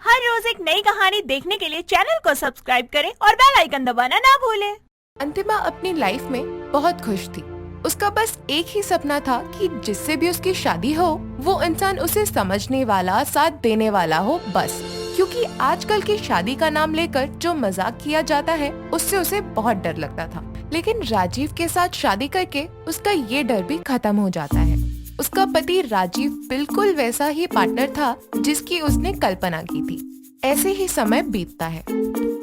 हर रोज एक नई कहानी देखने के लिए चैनल को सब्सक्राइब करें और बेल आइकन दबाना ना भूलें। अंतिमा अपनी लाइफ में बहुत खुश थी। उसका बस एक ही सपना था कि जिससे भी उसकी शादी हो वो इंसान उसे समझने वाला, साथ देने वाला हो बस। क्योंकि आजकल की शादी का नाम लेकर जो मजाक किया जाता है उससे उसे बहुत डर लगता था। लेकिन राजीव के साथ शादी करके उसका ये डर भी खत्म हो जाता है। उसका पति राजीव बिल्कुल वैसा ही पार्टनर था जिसकी उसने कल्पना की थी। ऐसे ही समय बीतता है।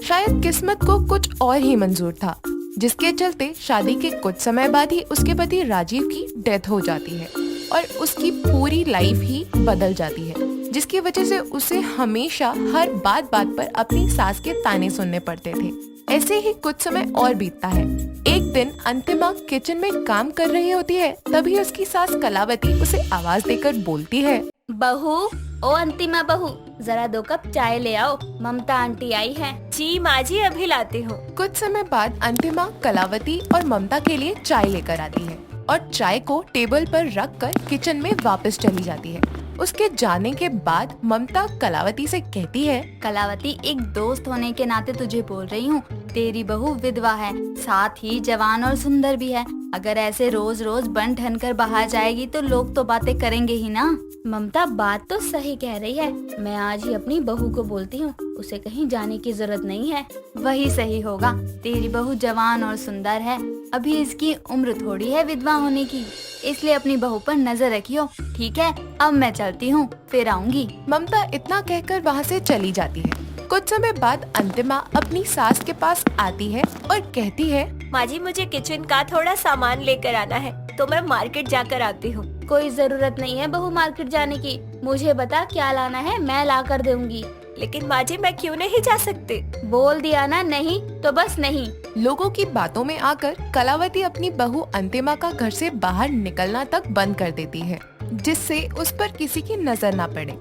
शायद किस्मत को कुछ और ही मंजूर था, जिसके चलते शादी के कुछ समय बाद ही उसके पति राजीव की डेथ हो जाती है और उसकी पूरी लाइफ ही बदल जाती है, जिसकी वजह से उसे हमेशा हर बात पर अपनी सास के ताने सुनने पड़ते थे। ऐसे ही कुछ समय और बीतता है। एक दिन अंतिमा किचन में काम कर रही होती है, तभी उसकी सास कलावती उसे आवाज देकर बोलती है, बहू, ओ अंतिमा बहू, जरा 2 कप चाय ले आओ, ममता आंटी आई है। जी माँ जी, अभी लाती हूँ। कुछ समय बाद अंतिमा कलावती और ममता के लिए चाय लेकर आती है और चाय को टेबल पर रखकर किचन में वापस चली जाती है। उसके जाने के बाद ममता कलावती से कहती है, कलावती, एक दोस्त होने के नाते तुझे बोल रही हूँ, तेरी बहू विधवा है, साथ ही जवान और सुंदर भी है। अगर ऐसे रोज रोज बन ठन कर बाहर जाएगी तो लोग तो बातें करेंगे ही ना। ममता बात तो सही कह रही है, मैं आज ही अपनी बहू को बोलती हूँ, उसे कहीं जाने की जरूरत नहीं है, वही सही होगा। तेरी बहू जवान और सुंदर है, अभी इसकी उम्र थोड़ी है विधवा होने की, इसलिए अपनी बहू पर नजर रखियो, ठीक है? अब मैं चलती हूँ, फिर आऊंगी। ममता इतना कहकर वहाँ से चली जाती है। कुछ समय बाद अंतिमा अपनी सास के पास आती है और कहती है, माँ जी, मुझे किचन का थोड़ा सामान लेकर आना है, तो मैं मार्केट जाकर आती हूँ। कोई जरूरत नहीं है बहू मार्केट जाने की, मुझे बता क्या लाना है, मैं ला कर दूंगी। लेकिन माँ जी, मैं क्यों नहीं जा सकती? बोल दिया ना नहीं तो बस नहीं। लोगों की बातों में आकर कलावती अपनी बहू अंतिमा का घर से बाहर निकलना तक बंद कर देती है, जिससे उस पर किसी की नजर ना पड़े।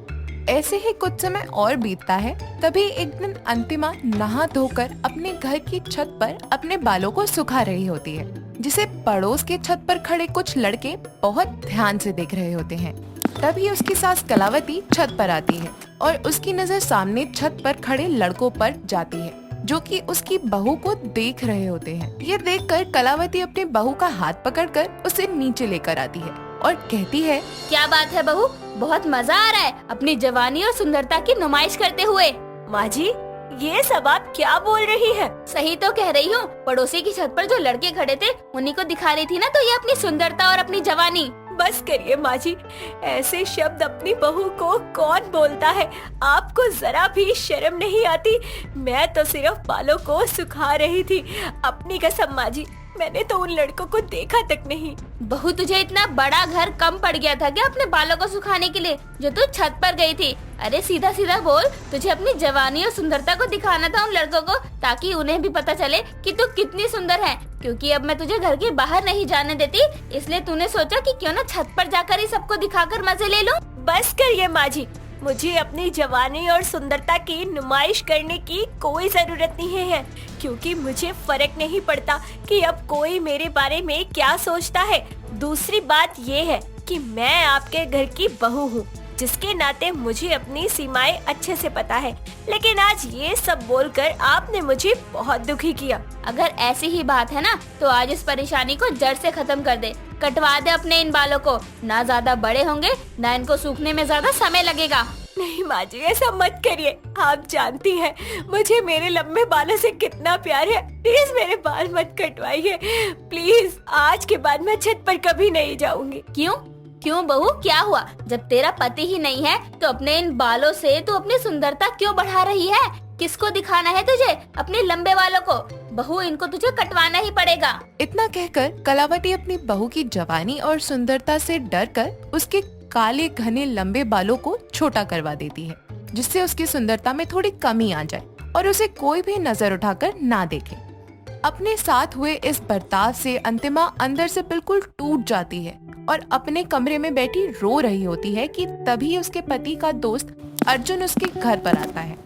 ऐसे ही कुछ समय और बीतता है। तभी एक दिन अंतिमा नहा धोकर अपने घर की छत पर अपने बालों को सुखा रही होती है, जिसे पड़ोस के छत पर खड़े कुछ लड़के बहुत ध्यान से देख रहे होते हैं। तभी उसकी सास कलावती छत पर आती है और उसकी नजर सामने छत पर खड़े लड़कों पर जाती है, जो कि उसकी बहू को देख रहे होते हैं। ये देखकर कलावती अपनी बहू का हाथ पकड़कर उसे नीचे लेकर आती है और कहती है, क्या बात है बहू, बहुत मजा आ रहा है अपनी जवानी और सुंदरता की नुमाइश करते हुए। माँ जी, ये सब आप क्या बोल रही हैं? सही तो कह रही हूँ, पड़ोसी की छत पर जो लड़के खड़े थे उन्हीं को दिखा रही थी ना, तो ये अपनी सुंदरता और अपनी जवानी। बस करिए माँ जी, ऐसे शब्द अपनी बहू को कौन बोलता है? आपको जरा भी शर्म नहीं आती? मैं तो सिर्फ बालों को सुखा रही थी। अपनी कसम माँ जी, मैंने तो उन लड़कों को देखा तक नहीं। बहू, तुझे इतना बड़ा घर कम पड़ गया था क्या अपने बालों को सुखाने के लिए, जो तू छत पर गई थी? अरे सीधा सीधा बोल, तुझे अपनी जवानी और सुंदरता को दिखाना था उन लड़कों को, ताकि उन्हें भी पता चले कि तू कितनी सुंदर है। क्योंकि अब मैं तुझे घर के बाहर नहीं जाने देती, इसलिए तूने सोचा कि क्यों ना छत पर जाकर ही सबको दिखाकर मजे ले लूं। बस करिए माँ जी, मुझे अपनी जवानी और सुंदरता की नुमाइश करने की कोई जरूरत नहीं है, क्योंकि मुझे फर्क नहीं पड़ता कि अब कोई मेरे बारे में क्या सोचता है। दूसरी बात ये है कि मैं आपके घर की बहू हूँ, जिसके नाते मुझे अपनी सीमाएं अच्छे से पता है। लेकिन आज ये सब बोलकर आपने मुझे बहुत दुखी किया। अगर ऐसी ही बात है ना, तो आज इस परेशानी को जड़ से खत्म कर दे। कटवा दे अपने इन बालों को, ना ज्यादा बड़े होंगे, ना इनको सूखने में ज्यादा समय लगेगा। नहीं माँ जी, ऐसा मत करिए। आप जानती हैं मुझे मेरे लंबे बालों से कितना प्यार है। प्लीज मेरे बाल मत कटवाइए, प्लीज। आज के बाद मैं छत पर कभी नहीं जाऊंगी। क्यों बहू, क्या हुआ? जब तेरा पति ही नहीं है तो अपने इन बालों से तू अपनी सुंदरता क्यों बढ़ा रही है? किसको दिखाना है तुझे अपने लंबे बालों को? बहू, इनको तुझे कटवाना ही पड़ेगा। इतना कहकर कलावती अपनी बहू की जवानी और सुंदरता से डरकर उसके काले घने लंबे बालों को छोटा करवा देती है, जिससे उसकी सुंदरता में थोड़ी कमी आ जाए और उसे कोई भी नजर उठाकर ना देखे। अपने साथ हुए इस बर्ताव से अंतिमा अंदर से बिल्कुल टूट जाती है और अपने कमरे में बैठी रो रही होती है कि तभी उसके पति का दोस्त अर्जुन उसके घर पर आता है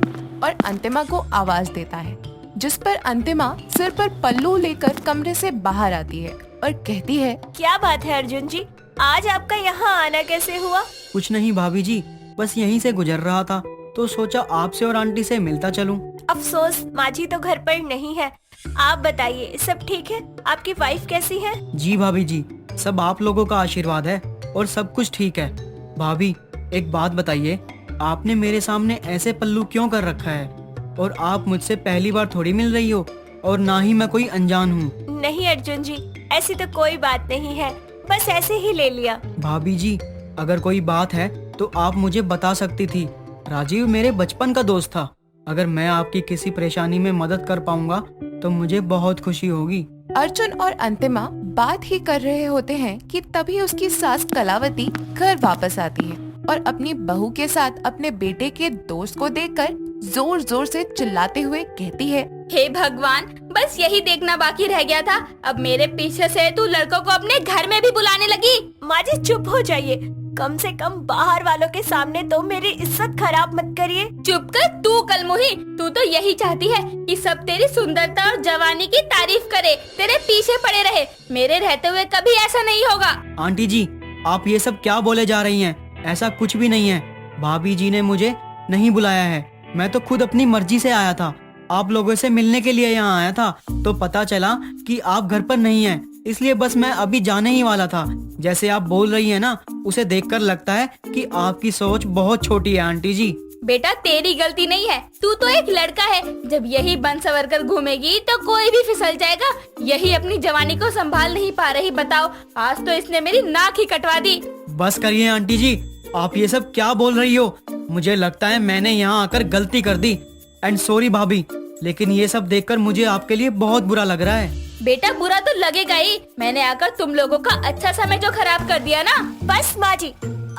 और अंतिमा को आवाज देता है, जिस पर अंतिमा सिर पर पल्लू लेकर कमरे से बाहर आती है और कहती है, क्या बात है अर्जुन जी, आज आपका यहाँ आना कैसे हुआ? कुछ नहीं भाभी जी, बस यहीं से गुजर रहा था तो सोचा आपसे और आंटी से मिलता चलूं। अफसोस माँ जी तो घर पर नहीं है। आप बताइए, सब ठीक है? आपकी वाइफ कैसी है? जी भाभी जी, सब आप लोगों का आशीर्वाद है और सब कुछ ठीक है। भाभी एक बात बताइए, आपने मेरे सामने ऐसे पल्लू क्यों कर रखा है? और आप मुझसे पहली बार थोड़ी मिल रही हो और ना ही मैं कोई अनजान हूँ। नहीं अर्जुन जी, ऐसी तो कोई बात नहीं है, बस ऐसे ही ले लिया। भाभी जी अगर कोई बात है तो आप मुझे बता सकती थी। राजीव मेरे बचपन का दोस्त था। अगर मैं आपकी किसी परेशानी में मदद कर पाऊंगा तो मुझे बहुत खुशी होगी। अर्जुन और अंतिमा बात ही कर रहे होते हैं कि तभी उसकी सास कलावती घर वापस आती है और अपनी बहू के साथ अपने बेटे के दोस्त को देखकर जोर जोर से चिल्लाते हुए कहती है, हे भगवान, बस यही देखना बाकी रह गया था। अब मेरे पीछे से तू लड़कों को अपने घर में भी बुलाने लगी। माँ जी चुप हो जाइए, कम से कम बाहर वालों के सामने तो मेरी इज्जत खराब मत करिए। चुप कर तू कलमुही, तू तो यही चाहती है कि सब तेरी सुंदरता और जवानी की तारीफ करे, तेरे पीछे पड़े रहे। मेरे रहते हुए कभी ऐसा नहीं होगा। आंटी जी आप ये सब क्या बोले जा रही हैं? ऐसा कुछ भी नहीं है। भाभी जी ने मुझे नहीं बुलाया है, मैं तो खुद अपनी मर्जी से आया था। आप लोगों से मिलने के लिए यहाँ आया था तो पता चला कि आप घर पर नहीं हैं, इसलिए बस मैं अभी जाने ही वाला था। जैसे आप बोल रही हैं ना, उसे देखकर लगता है कि आपकी सोच बहुत छोटी है आंटी जी। बेटा तेरी गलती नहीं है, तू तो एक लड़का है। जब यही बन सवर कर घूमेगी तो कोई भी फिसल जाएगा। यही अपनी जवानी को संभाल नहीं पा रही, बताओ आज तो इसने मेरी नाक ही कटवा दी। बस करिए आंटी जी, आप ये सब क्या बोल रही हो? मुझे लगता है मैंने यहाँ आकर गलती कर दी। एंड सॉरी भाभी, लेकिन ये सब देखकर मुझे आपके लिए बहुत बुरा लग रहा है। बेटा बुरा तो लगेगा ही, मैंने आकर तुम लोगों का अच्छा समय जो खराब कर दिया ना। बस माँ जी,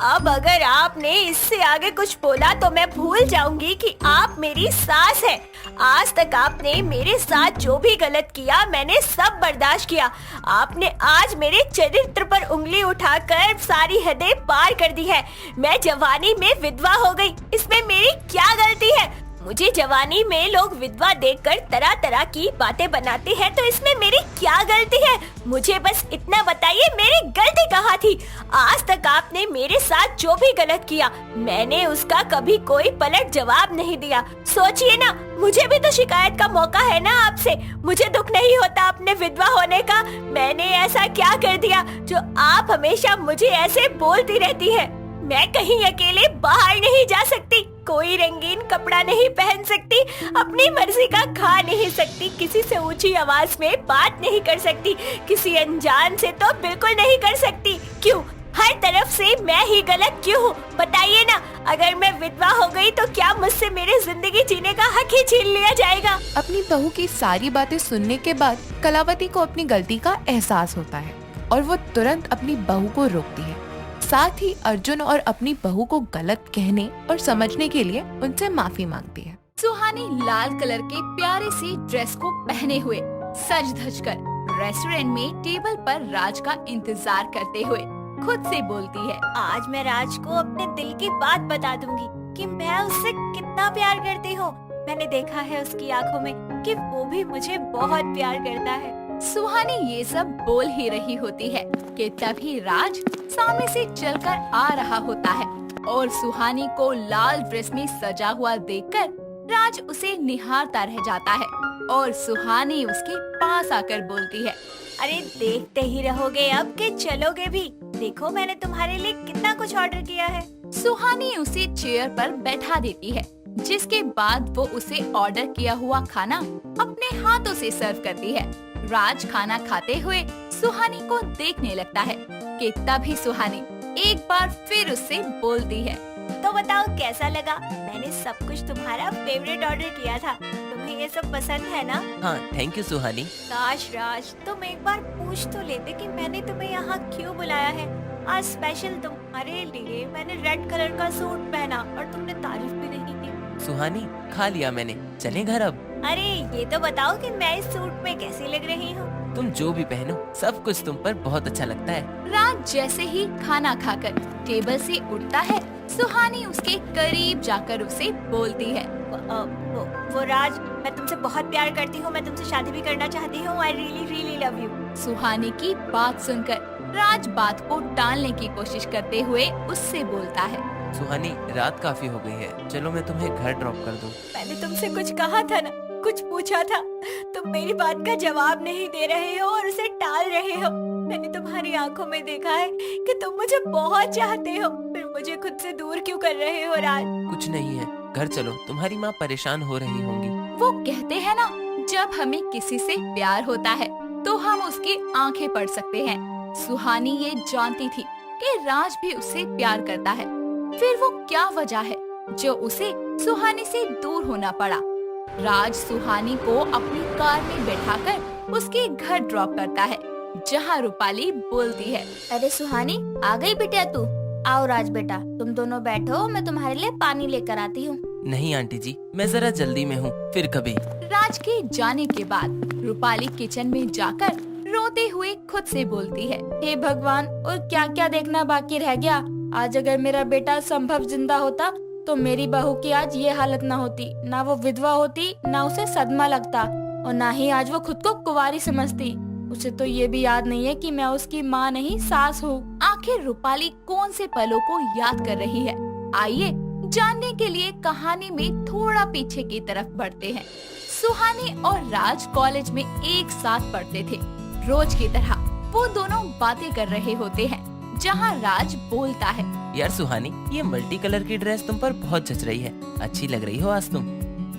अब अगर आपने इससे आगे कुछ बोला तो मैं भूल जाऊंगी कि आप मेरी सास है। आज तक आपने मेरे साथ जो भी गलत किया मैंने सब बर्दाश्त किया। आपने आज मेरे चरित्र पर उंगली उठाकर सारी हदें पार कर दी है। मैं जवानी में विधवा हो गई, इसमें मेरी क्या गलती है? मुझे जवानी में लोग विधवा देखकर तरह तरह की बातें बनाते हैं, तो इसमें मेरी क्या गलती है? मुझे बस इतना बताइए मेरी गलती कहाँ थी? आज तक आपने मेरे साथ जो भी गलत किया मैंने उसका कभी कोई पलट जवाब नहीं दिया। सोचिए ना, मुझे भी तो शिकायत का मौका है ना आपसे। मुझे दुख नहीं होता अपने विधवा होने का? मैंने ऐसा क्या कर दिया जो आप हमेशा मुझे ऐसे बोलती रहती है? मैं कहीं अकेले बाहर नहीं जा सकती, कोई रंगीन कपड़ा नहीं पहन सकती, अपनी मर्जी का खा नहीं सकती, किसी से ऊंची आवाज में बात नहीं कर सकती, किसी अनजान से तो बिल्कुल नहीं कर सकती। क्यों? हर तरफ से मैं ही गलत क्यों हूँ? बताइए ना, अगर मैं विधवा हो गई तो क्या मुझसे मेरी जिंदगी जीने का हक ही छीन लिया जाएगा? अपनी बहू की सारी बातें सुनने के बाद कलावती को अपनी गलती का एहसास होता है और वो तुरंत अपनी बहू को रोकती है। साथ ही अर्जुन और अपनी बहू को गलत कहने और समझने के लिए उनसे माफी मांगती है। सुहानी लाल कलर के प्यारे सी ड्रेस को पहने हुए सज धज कर रेस्टोरेंट में टेबल पर राज का इंतजार करते हुए खुद से बोलती है, आज मैं राज को अपने दिल की बात बता दूंगी कि मैं उससे कितना प्यार करती हूँ। मैंने देखा है उसकी आंखों में कि वो भी मुझे बहुत प्यार करता है। सुहानी ये सब बोल ही रही होती है कि तभी राज सामने से चलकर आ रहा होता है और सुहानी को लाल ड्रेस में सजा हुआ देखकर राज उसे निहारता रह जाता है और सुहानी उसके पास आकर बोलती है, अरे देखते ही रहोगे अब कि चलोगे भी? देखो मैंने तुम्हारे लिए कितना कुछ ऑर्डर किया है। सुहानी उसे चेयर पर बैठा देती है, जिसके बाद वो उसे ऑर्डर किया हुआ खाना अपने हाथों से सर्व करती है। राज खाना खाते हुए सुहानी को देखने लगता है कि तभी सुहानी एक बार फिर उससे बोलती है, तो बताओ कैसा लगा? मैंने सब कुछ तुम्हारा फेवरेट ऑर्डर किया था, तुम्हें ये सब पसंद है ना? हाँ थैंक यू सुहानी। काश राज तुम एक बार पूछ तो लेते कि मैंने तुम्हें यहाँ क्यों बुलाया है। आज स्पेशल तुम्हारे लिए मैंने रेड कलर का सूट पहना और तुमने तारीफ भी नहीं की। सुहानी खा लिया मैंने, चलें घर अब? अरे ये तो बताओ कि मैं इस सूट में कैसी लग रही हूँ? तुम जो भी पहनो सब कुछ तुम पर बहुत अच्छा लगता है। राज जैसे ही खाना खाकर टेबल से उठता है, सुहानी उसके करीब जाकर उसे बोलती है, वो राज, मैं तुमसे बहुत प्यार करती हूँ, मैं तुमसे शादी भी करना चाहती हूँ। I really really love you. Suhani की बात सुनकर राज बात को टालने की कोशिश करते हुए उससे बोलता है, सुहानी, रात काफी हो गई है, चलो मैं तुम्हें घर ड्रॉप कर दूं। मैंने तुमसे कुछ कहा था ना, कुछ पूछा था, तुम मेरी बात का जवाब नहीं दे रहे हो और उसे टाल रहे हो। मैंने तुम्हारी आंखों में देखा है कि तुम मुझे बहुत चाहते हो, फिर मुझे खुद से दूर क्यों कर रहे हो राज? कुछ नहीं है, घर चलो, तुम्हारी माँ परेशान हो रही होंगी। वो कहते हैं ना, जब हमें किसी से प्यार होता है तो हम उसकी आंखें पढ़ सकते हैं। सुहानी ये जानती थी कि राज भी उससे प्यार करता है, फिर वो क्या वजह है जो उसे सुहानी से दूर होना पड़ा। राज सुहानी को अपनी कार में बैठाकर उसके घर ड्रॉप करता है, जहाँ रूपाली बोलती है, अरे सुहानी, आ गई बेटा तू? आओ राज बेटा, तुम दोनों बैठो, मैं तुम्हारे लिए पानी लेकर आती हूँ। नहीं आंटी जी, मैं जरा जल्दी में हूँ, फिर कभी। राज के जाने के बाद रूपाली किचन में जाकर रोते हुए खुद से बोलती है, हे भगवान, और क्या क्या देखना बाकी रह गया। आज अगर मेरा बेटा संभव जिंदा होता तो मेरी बहू की आज ये हालत ना होती, ना वो विधवा होती, ना उसे सदमा लगता, और ना ही आज वो खुद को कुंवारी समझती। उसे तो ये भी याद नहीं है कि मैं उसकी माँ नहीं, सास हूँ। आखिर रूपाली कौन से पलों को याद कर रही है? आइए जानने के लिए कहानी में थोड़ा पीछे की तरफ बढ़ते हैं। सुहानी और राज कॉलेज में एक साथ पढ़ते थे। रोज की तरह वो दोनों बातें कर रहे होते हैं, जहाँ राज बोलता है, यार सुहानी, ये मल्टी कलर की ड्रेस तुम पर बहुत जच रही है, अच्छी लग रही हो आज तुम।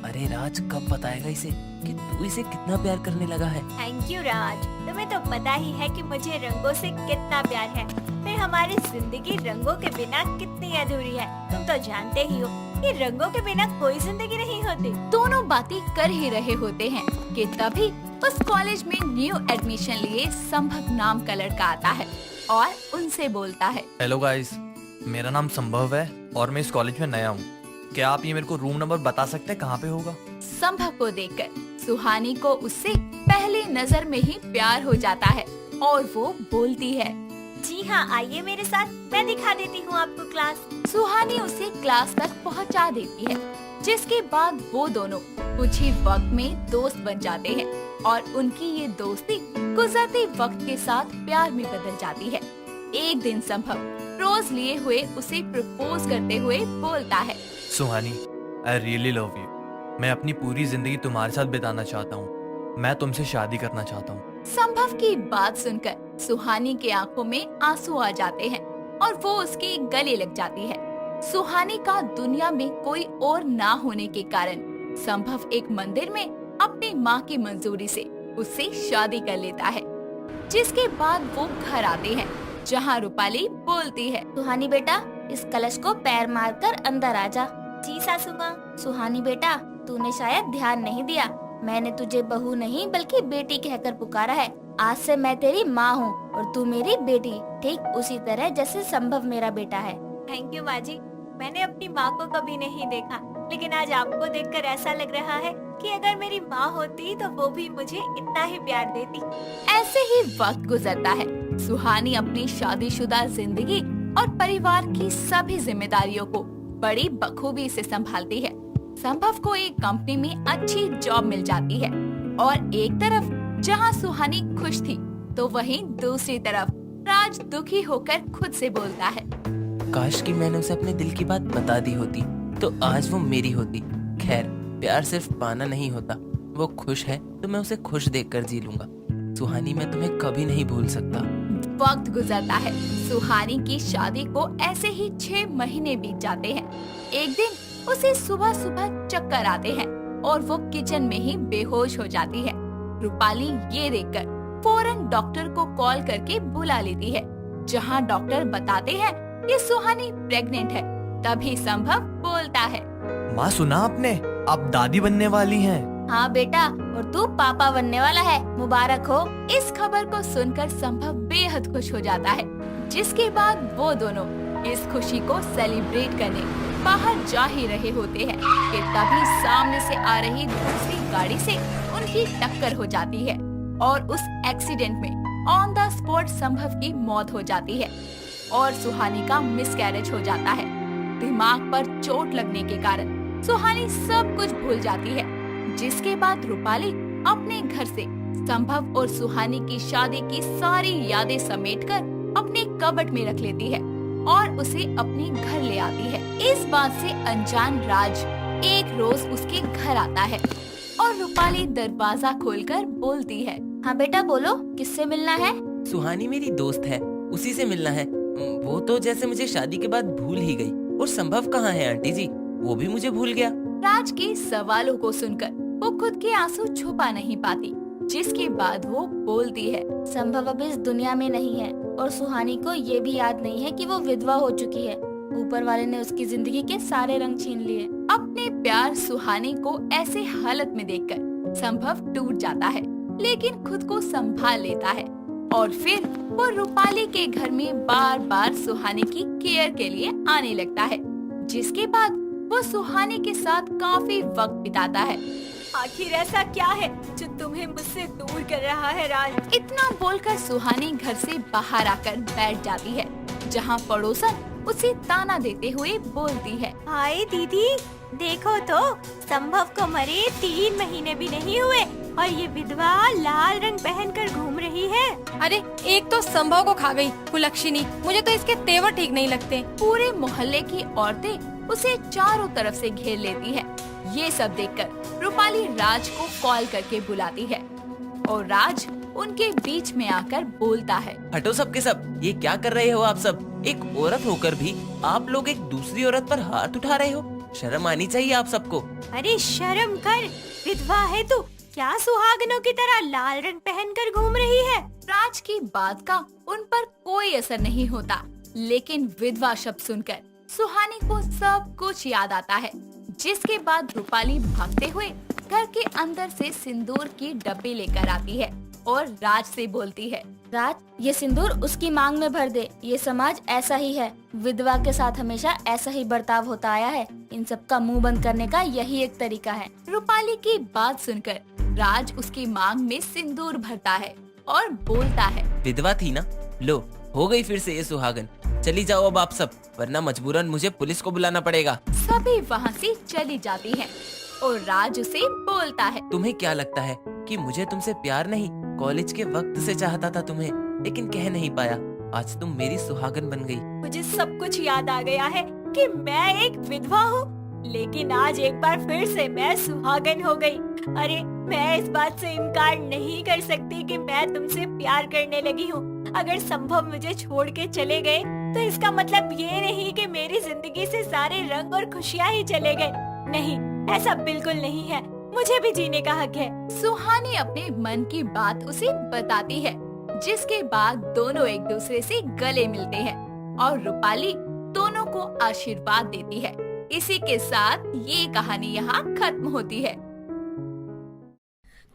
अरे राज कब बताएगा इसे कि तू इसे कितना प्यार करने लगा है? थैंक यू राज, तुम्हें तो पता ही है कि मुझे रंगों से कितना प्यार है, फिर हमारी जिंदगी रंगों के बिना कितनी अधूरी है। तुम तो जानते ही हो कि रंगों के बिना कोई जिंदगी नहीं होती। दोनों बातें कर ही रहे होते हैं कि तभी उस कॉलेज में न्यू एडमिशन लिए संभव नाम का लड़का आता है और उनसे बोलता है, हेलो गाइस, मेरा नाम संभव है और मैं इस कॉलेज में नया हूँ। क्या आप ये मेरे को रूम नंबर बता सकते हैं कहाँ पे होगा? संभव को देखकर सुहानी को उससे पहली नजर में ही प्यार हो जाता है और वो बोलती है, जी हाँ, आइए मेरे साथ, मैं दिखा देती हूँ आपको क्लास। सुहानी उसे क्लास तक पहुंचा देती है, जिसके बाद वो दोनों कुछ ही वक्त में दोस्त बन जाते हैं और उनकी ये दोस्ती गुजरते वक्त के साथ प्यार में बदल जाती है। एक दिन संभव रोज लिए हुए उसे प्रपोज करते हुए बोलता है, सुहानी, आई रियली लव यू। मैं अपनी पूरी जिंदगी तुम्हारे साथ बिताना चाहता हूँ। मैं तुमसे शादी करना चाहता हूँ। संभव की बात सुनकर सुहानी के आंखों में आंसू आ जाते हैं और वो उसके गले लग जाती है। सुहानी का दुनिया में कोई और ना होने के कारण संभव एक मंदिर में अपनी माँ की मंजूरी से उससे शादी कर लेता है, जिसके बाद वो घर आते हैं, जहाँ रूपाली बोलती है, सुहानी बेटा, इस कलश को पैर मारकर अंदर आ जा। जी सासू माँ। सुहानी बेटा, तूने शायद ध्यान नहीं दिया, मैंने तुझे बहू नहीं बल्कि बेटी कहकर पुकारा है। आज से मैं तेरी माँ हूँ और तू मेरी बेटी, ठीक उसी तरह जैसे संभव मेरा बेटा है। थैंक यू माँ जी, मैंने अपनी माँ को कभी नहीं देखा, लेकिन आज आपको देखकर ऐसा लग रहा है कि अगर मेरी माँ होती तो वो भी मुझे इतना ही प्यार देती। ऐसे ही वक्त गुजरता है। सुहानी अपनी शादीशुदा जिंदगी और परिवार की सभी जिम्मेदारियों को बड़ी बखूबी से संभालती है। संभव को एक कंपनी में अच्छी जॉब मिल जाती है और एक तरफ जहां सुहानी खुश थी, तो वहीं दूसरी तरफ राज दुखी होकर खुद से बोलता है, काश कि मैंने उसे अपने दिल की बात बता दी होती तो आज वो मेरी होती। खैर, प्यार सिर्फ पाना नहीं होता, वो खुश है तो मैं उसे खुश देखकर जी लूंगा। सुहानी, मैं तुम्हें कभी नहीं भूल सकता। वक्त गुजरता है। सुहानी की शादी को ऐसे ही 6 महीने बीत जाते हैं। एक दिन उसे सुबह सुबह चक्कर आते हैं और वो किचन में ही बेहोश हो जाती है। रूपाली ये देखकर फौरन डॉक्टर को कॉल करके बुला लेती है, जहां डॉक्टर बताते हैं कि सुहानी प्रेग्नेंट है। तभी संभव बोलता है, माँ सुना आपने, आप दादी बनने वाली हैं। हाँ बेटा, और तू पापा बनने वाला है, मुबारक हो। इस खबर को सुनकर संभव बेहद खुश हो जाता है, जिसके बाद वो दोनों इस खुशी को सेलिब्रेट करने बाहर जा ही रहे होते हैं कि तभी सामने से आ रही दूसरी गाड़ी से उनकी टक्कर हो जाती है और उस एक्सीडेंट में ऑन द स्पॉट संभव की मौत हो जाती है और सुहानी का मिसकैरेज हो जाता है। दिमाग पर चोट लगने के कारण सुहानी सब कुछ भूल जाती है, जिसके बाद रूपाली अपने घर से संभव और सुहानी की शादी की सारी यादें समेटकर अपने कबर्ड में रख लेती है और उसे अपने घर ले आती है। इस बात से अनजान राज एक रोज उसके घर आता है और रूपाली दरवाजा खोलकर बोलती है, हाँ बेटा बोलो, किससे मिलना है? सुहानी मेरी दोस्त है, उसी से मिलना है। वो तो जैसे मुझे शादी के बाद भूल ही गई। और संभव कहाँ है आंटी जी? वो भी मुझे भूल गया। राज के सवालों को सुनकर वो खुद के आंसू छुपा नहीं पाती, जिसके बाद वो बोलती है, संभव अब इस दुनिया में नहीं है और सुहानी को ये भी याद नहीं है कि वो विधवा हो चुकी है। ऊपर वाले ने उसकी जिंदगी के सारे रंग छीन लिए। अपने प्यार सुहानी को ऐसे हालत में देखकर संभव टूट जाता है, लेकिन खुद को संभाल लेता है और फिर वो रूपाली के घर में बार बार सुहानी की केयर के लिए आने लगता है, जिसके बाद वो सुहानी के साथ काफी वक्त बिताता है। आखिर ऐसा क्या है जो तुम्हें मुझसे दूर कर रहा है राज? इतना बोलकर सुहानी घर से बाहर आकर बैठ जाती है, जहाँ पड़ोसन उसे ताना देते हुए बोलती है, हाय दीदी, देखो तो संभव को मरे 3 महीने भी नहीं हुए और ये विधवा लाल रंग पहनकर घूम रही है। अरे एक तो संभव को खा गई कुलक्षणी, मुझे तो इसके तेवर ठीक नहीं लगते। पूरे मोहल्ले की औरतें उसे चारों तरफ से घेर लेती है। ये सब देखकर रूपाली राज को कॉल करके बुलाती है और राज उनके बीच में आकर बोलता है, हटो सब के सब, ये क्या कर रहे हो आप सब? एक औरत होकर भी आप लोग एक दूसरी औरत पर हाथ उठा रहे हो। शर्म आनी चाहिए आप सबको। अरे शर्म कर, विधवा है तू, क्या सुहागनों की तरह लाल रंग पहनकर घूम रही है? राज की बात का उन पर कोई असर नहीं होता, लेकिन विधवा शब्द सुनकर सुहानी को सब कुछ याद आता है, जिसके बाद रूपाली भागते हुए घर के अंदर से सिंदूर की डब्बी लेकर आती है और राज से बोलती है, राज ये सिंदूर उसकी मांग में भर दे। ये समाज ऐसा ही है, विधवा के साथ हमेशा ऐसा ही बर्ताव होता आया है। इन सब का मुंह बंद करने का यही एक तरीका है। रूपाली की बात सुनकर राज उसकी मांग में सिंदूर भरता है और बोलता है, विधवा थी ना, लो हो गई फिर से ये सुहागन। चली जाओ अब आप सब, वरना मजबूरन मुझे पुलिस को बुलाना पड़ेगा। सभी वहाँ से चली जाती हैं और राज उसे बोलता है, तुम्हें क्या लगता है कि मुझे तुमसे प्यार नहीं, कॉलेज के वक्त से चाहता था तुम्हें, लेकिन कह नहीं पाया। आज तुम मेरी सुहागन बन गई। मुझे सब कुछ याद आ गया है कि मैं एक विधवा हूँ, लेकिन आज एक बार फिर से मैं सुहागन हो गई। अरे मैं इस बात से इनकार नहीं कर सकती कि मैं तुमसे प्यार करने लगी हूँ। अगर संभव मुझे छोड़ के चले गए तो इसका मतलब ये नहीं कि मेरी जिंदगी से सारे रंग और खुशियाँ ही चले गए। नहीं, ऐसा बिल्कुल नहीं है, मुझे भी जीने का हक है। सुहानी अपने मन की बात उसे बताती है, जिसके बाद दोनों एक दूसरे से गले मिलते हैं और रूपाली दोनों को आशीर्वाद देती है। इसी के साथ ये कहानी यहाँ खत्म होती है।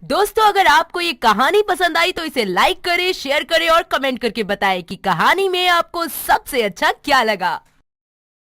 दोस्तों, अगर आपको ये कहानी पसंद आई तो इसे लाइक करें, शेयर करें और कमेंट करके बताएं कि कहानी में आपको सबसे अच्छा क्या लगा।